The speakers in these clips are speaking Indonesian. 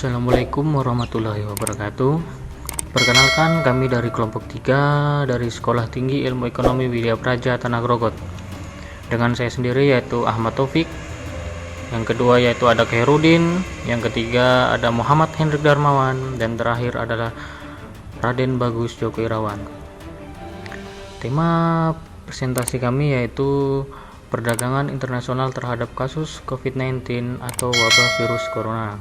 Assalamualaikum warahmatullahi wabarakatuh. Perkenalkan, kami dari kelompok 3 dari Sekolah Tinggi Ilmu Ekonomi Widya Praja Tanah Grogot. Dengan saya sendiri yaitu Ahmad Taufik. Yang kedua yaitu ada Khairudin. Yang ketiga ada Muhammad Hendrik Darmawan. Dan terakhir adalah Raden Bagus Joko Irawan. Tema presentasi kami yaitu perdagangan internasional terhadap kasus COVID-19 atau wabah virus corona.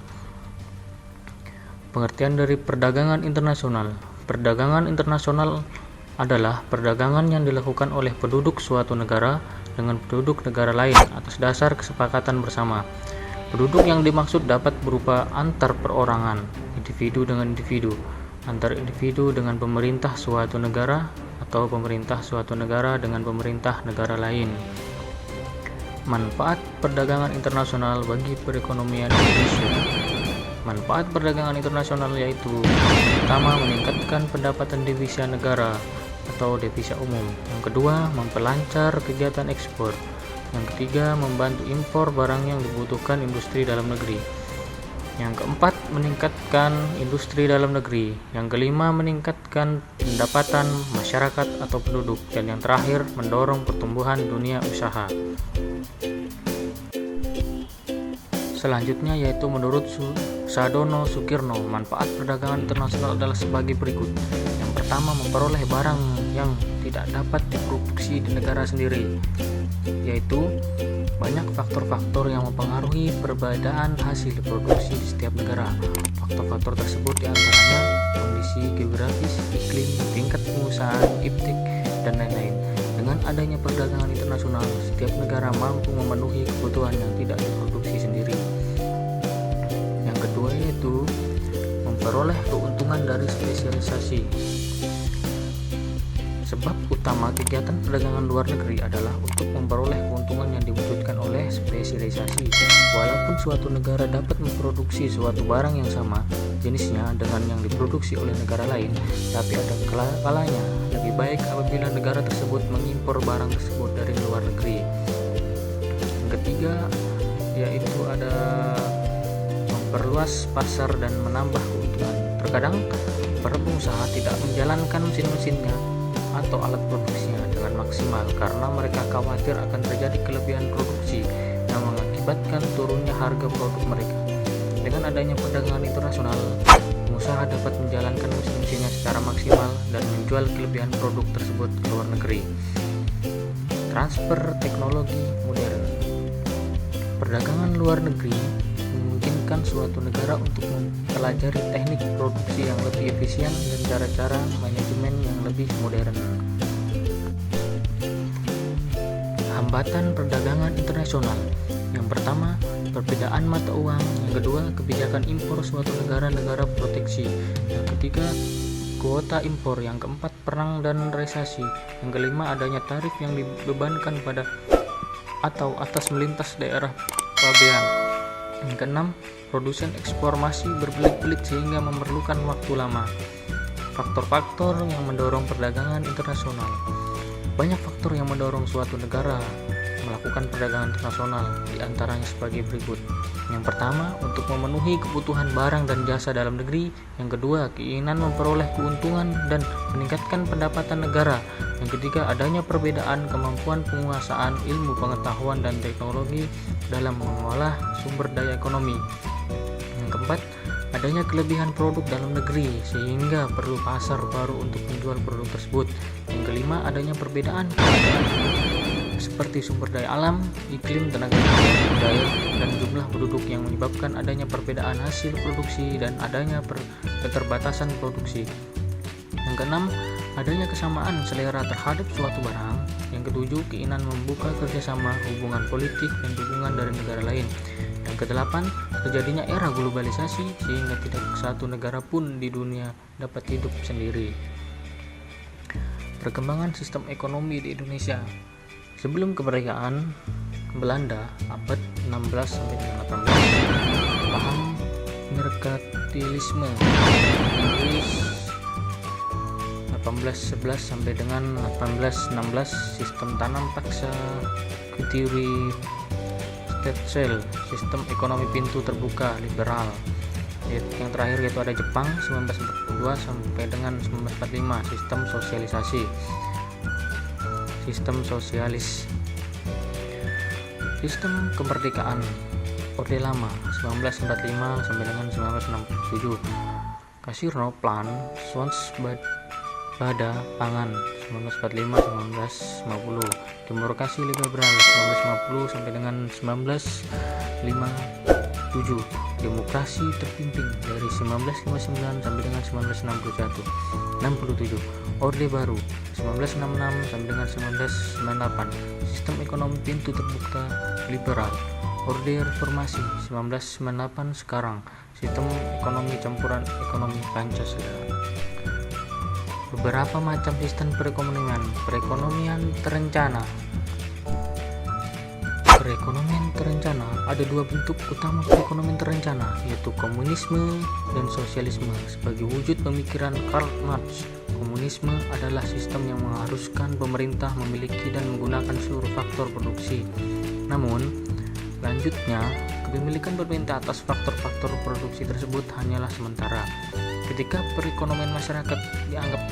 Pengertian dari perdagangan internasional. Perdagangan internasional adalah perdagangan yang dilakukan oleh penduduk suatu negara dengan penduduk negara lain atas dasar kesepakatan bersama. Penduduk yang dimaksud dapat berupa antar perorangan, individu dengan individu, antar individu dengan pemerintah suatu negara, atau pemerintah suatu negara dengan pemerintah negara lain. Manfaat perdagangan internasional bagi perekonomian Indonesia. Manfaat perdagangan internasional yaitu: pertama, meningkatkan pendapatan devisa negara atau devisa umum. Yang kedua, memperlancar kegiatan ekspor. Yang ketiga, membantu impor barang yang dibutuhkan industri dalam negeri. Yang keempat, meningkatkan industri dalam negeri. Yang kelima, meningkatkan pendapatan masyarakat atau penduduk. Dan yang terakhir, mendorong pertumbuhan dunia usaha. Selanjutnya yaitu menurut Sadono Sukirno, manfaat perdagangan internasional adalah sebagai berikut. Yang pertama, memperoleh barang yang tidak dapat diproduksi di negara sendiri, yaitu banyak faktor-faktor yang mempengaruhi perbedaan hasil produksi di setiap negara. Faktor-faktor tersebut diantaranya kondisi geografis, iklim, tingkat pengusahaan, iptek, dan lain-lain. Dengan adanya perdagangan internasional, setiap negara mampu memenuhi kebutuhan yang tidak diproduksi sendiri. Yang kedua yaitu memperoleh keuntungan dari spesialisasi. Sebab utama kegiatan perdagangan luar negeri adalah untuk memperoleh keuntungan yang diwujudkan oleh spesialisasi. Walaupun suatu negara dapat memproduksi suatu barang yang sama jenisnya dengan yang diproduksi oleh negara lain, tapi ada kalanya lebih baik apabila negara tersebut mengimpor barang tersebut dari luar negeri. Yang ketiga yaitu ada memperluas pasar dan menambah keuntungan. Terkadang para pengusaha tidak menjalankan mesin-mesinnya atau alat produksinya dengan maksimal karena mereka khawatir akan terjadi kelebihan produksi yang mengakibatkan turunnya harga produk mereka. Dengan adanya perdagangan internasional, pengusaha dapat menjalankan mesin-mesinnya secara maksimal dan menjual kelebihan produk tersebut ke luar negeri. Transfer teknologi modern. Perdagangan luar negeri memungkinkan suatu negara untuk mempelajari teknik produksi yang lebih efisien dan cara-cara manajemen yang lebih modern. Hambatan perdagangan internasional. Yang pertama, perbedaan mata uang. Yang kedua, kebijakan impor suatu negara proteksi. Yang ketiga, kuota impor. Yang keempat, perang dan resesi. Yang kelima, adanya tarif yang dibebankan pada atau atas melintas daerah pabean. Yang keenam, produsen ekspor masih berbelit-belit sehingga memerlukan waktu lama. Faktor-faktor yang mendorong perdagangan internasional. Banyak faktor yang mendorong suatu negara melakukan perdagangan internasional, di antaranya sebagai berikut. Yang pertama, untuk memenuhi kebutuhan barang dan jasa dalam negeri. Yang kedua, keinginan memperoleh keuntungan dan meningkatkan pendapatan negara. Yang ketiga, adanya perbedaan kemampuan penguasaan ilmu pengetahuan dan teknologi dalam mengolah sumber daya ekonomi. Yang keempat, adanya kelebihan produk dalam negeri sehingga perlu pasar baru untuk menjual produk tersebut. Yang kelima, adanya perbedaan seperti sumber daya alam, iklim, tenaga kerja, daya, dan jumlah penduduk yang menyebabkan adanya perbedaan hasil produksi dan adanya keterbatasan produksi. Yang keenam, adanya kesamaan selera terhadap suatu barang. Yang ketujuh, keinginan membuka kerjasama, hubungan politik, dan dukungan dari negara lain. Yang kedelapan, terjadinya era globalisasi sehingga tidak satu negara pun di dunia dapat hidup sendiri. Perkembangan sistem ekonomi di Indonesia. Sebelum kemerdekaan Belanda abad 16 sampai 18, paham merkantilisme Inggris 1811 sampai dengan 1816, sistem tanam paksa, teori Tetzel, sistem ekonomi pintu terbuka liberal. Yang terakhir yaitu ada Jepang 1942 sampai dengan 1945, sistem sosialisasi. Sistem sosialis. Sistem kemerdekaan Orde Lama 1945 sampai dengan 1967. Kasirno Plan Swasembada Pangan 1945-1950. Demokrasi liberal 1950 sampai dengan 1957. Demokrasi terpimpin dari 1959 sampai dengan 1967. Orde Baru 1966 sampai dengan 1998. Sistem ekonomi pintu terbuka liberal. Orde Reformasi 1998 sekarang. Sistem ekonomi campuran ekonomi Pancasila. Beberapa macam sistem perekonomian. Perekonomian terencana. Perekonomian terencana ada dua bentuk utama perekonomian terencana, yaitu komunisme dan sosialisme. Sebagai wujud pemikiran Karl Marx, komunisme adalah sistem yang mengharuskan pemerintah memiliki dan menggunakan seluruh faktor produksi. Namun, lanjutnya, kepemilikan pemerintah atas faktor-faktor produksi tersebut hanyalah sementara. Ketika perekonomian masyarakat dianggap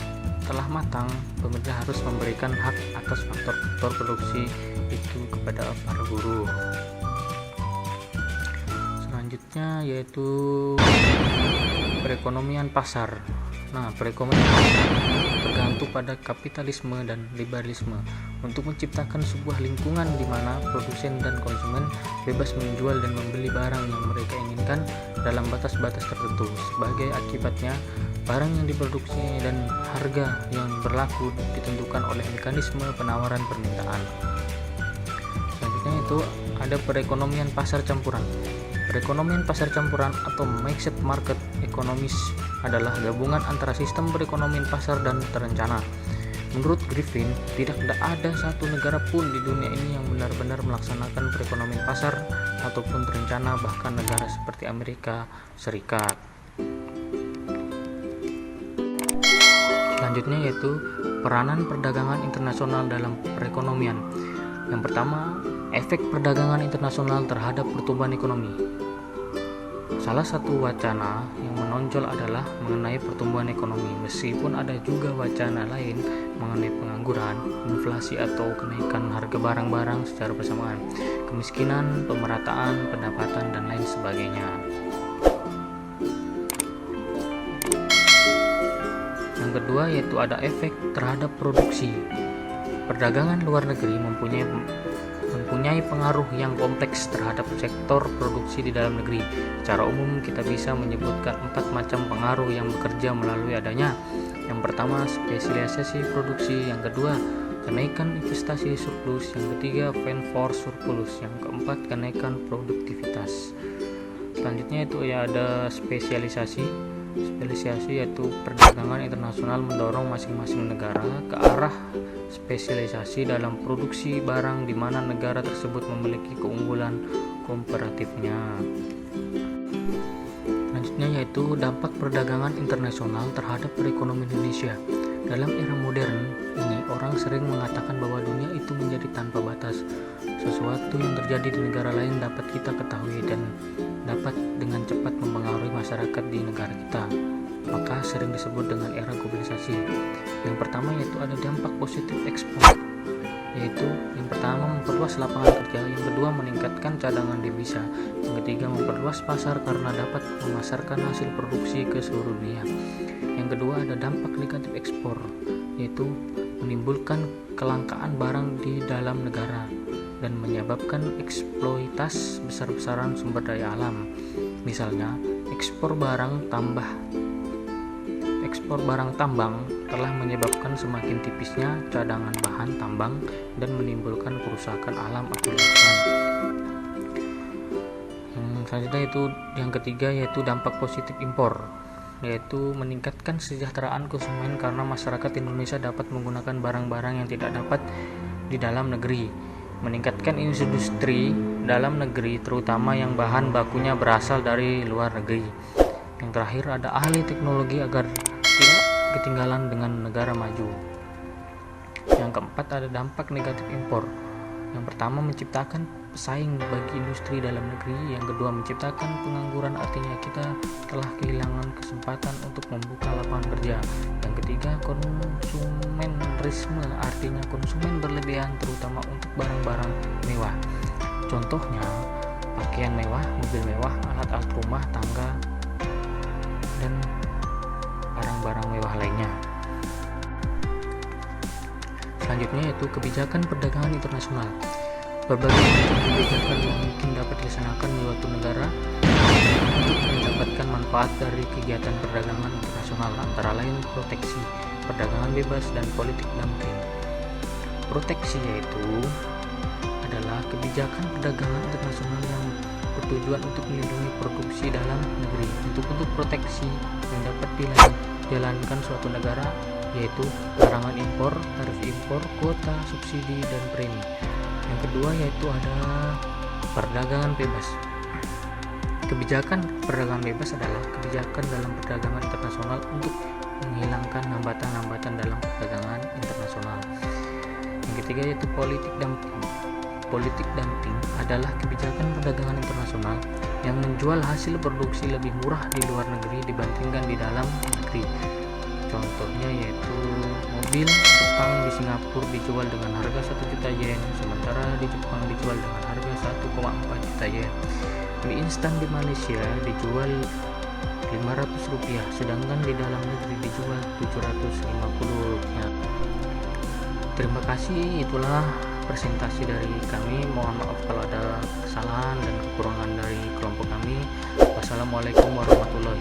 telah matang, pemerintah harus memberikan hak atas faktor-faktor produksi itu kepada para buruh. Selanjutnya yaitu perekonomian pasar. Nah, perekonomian pasar tergantung pada kapitalisme dan liberalisme untuk menciptakan sebuah lingkungan di mana produsen dan konsumen bebas menjual dan membeli barang yang mereka inginkan dalam batas-batas tertentu. Sebagai akibatnya, barang yang diproduksi dan harga yang berlaku ditentukan oleh mekanisme penawaran permintaan. Selanjutnya itu ada perekonomian pasar campuran. Perekonomian pasar campuran atau mixed market economies adalah gabungan antara sistem perekonomian pasar dan terencana. Menurut Griffin, tidak ada satu negara pun di dunia ini yang benar-benar melaksanakan perekonomian pasar ataupun terencana, bahkan negara seperti Amerika Serikat. Selanjutnya yaitu peranan perdagangan internasional dalam perekonomian. Yang pertama, efek perdagangan internasional terhadap pertumbuhan ekonomi. Salah satu wacana yang menonjol adalah mengenai pertumbuhan ekonomi, meskipun ada juga wacana lain mengenai pengangguran, inflasi atau kenaikan harga barang-barang secara bersamaan, kemiskinan, pemerataan pendapatan, dan lain sebagainya. Yang kedua yaitu ada efek terhadap produksi. Perdagangan luar negeri mempunyai pengaruh yang kompleks terhadap sektor produksi di dalam negeri. Secara umum kita bisa menyebutkan 4 macam pengaruh yang bekerja melalui adanya. Yang pertama, spesialisasi produksi. Yang kedua, kenaikan investasi surplus. Yang ketiga, fanforce surplus. Yang keempat, kenaikan produktivitas. Selanjutnya itu ya ada spesialisasi. Spesialisasi yaitu perdagangan internasional mendorong masing-masing negara ke arah spesialisasi dalam produksi barang di mana negara tersebut memiliki keunggulan komparatifnya. Selanjutnya yaitu dampak perdagangan internasional terhadap perekonomian Indonesia. Dalam era modern ini, orang sering mengatakan bahwa dunia itu menjadi tanpa batas. Sesuatu yang terjadi di negara lain dapat kita ketahui dan dapat dengan cepat mempengaruhi masyarakat di negara kita. Maka sering disebut dengan era globalisasi. Yang pertama yaitu ada dampak positif ekspor, yaitu yang pertama memperluas lapangan kerja, yang kedua meningkatkan cadangan devisa, yang ketiga memperluas pasar karena dapat memasarkan hasil produksi ke seluruh dunia. Yang kedua ada dampak negatif ekspor, yaitu menimbulkan kelangkaan barang di dalam negara dan menyebabkan eksploitasi besar-besaran sumber daya alam. Misalnya, ekspor barang tambang telah menyebabkan semakin tipisnya cadangan bahan tambang dan menimbulkan kerusakan alam atau lingkungan. Selanjutnya itu yang ketiga yaitu dampak positif impor, yaitu meningkatkan kesejahteraan konsumen karena masyarakat Indonesia dapat menggunakan barang-barang yang tidak dapat di dalam negeri, meningkatkan industri dalam negeri terutama yang bahan bakunya berasal dari luar negeri. Yang terakhir ada ahli teknologi agar tidak ketinggalan dengan negara maju. Yang keempat ada dampak negatif impor. Yang pertama menciptakan pesaing bagi industri dalam negeri. Yang kedua, menciptakan pengangguran, artinya kita telah kehilangan kesempatan untuk membuka lapangan kerja. Yang ketiga, konsumerisme, artinya konsumen berlebihan terutama untuk barang-barang mewah. Contohnya pakaian mewah, mobil mewah, alat-alat rumah tangga, dan barang-barang mewah lainnya. Selanjutnya yaitu kebijakan perdagangan internasional. Berbagai macam kebijakan yang mungkin dapat dilaksanakan di suatu negara untuk mendapatkan manfaat dari kegiatan perdagangan internasional, antara lain proteksi, perdagangan bebas, dan politik dumping. Proteksi yaitu adalah kebijakan perdagangan internasional yang bertujuan untuk melindungi produksi dalam negeri. Bentuk-bentuk proteksi yang dapat dijalankan suatu negara yaitu larangan impor, tarif impor, kuota, subsidi, dan premi. Yang kedua yaitu ada perdagangan bebas. Kebijakan perdagangan bebas adalah kebijakan dalam perdagangan internasional untuk menghilangkan hambatan-hambatan dalam perdagangan internasional. Yang ketiga yaitu politik dumping. Politik dumping adalah kebijakan perdagangan internasional yang menjual hasil produksi lebih murah di luar negeri dibandingkan di dalam negeri. Contohnya yaitu mobil Jepang di Singapura dijual dengan harga 1 juta yen, sementara di Jepang dijual dengan harga 1,4 juta yen. Mie instan di Malaysia dijual 500 rupiah, sedangkan di dalam negeri dijual 750 rupiah. Terima kasih, itulah presentasi dari kami. Mohon maaf kalau ada kesalahan dan kekurangan dari kelompok kami. Wassalamualaikum warahmatullahi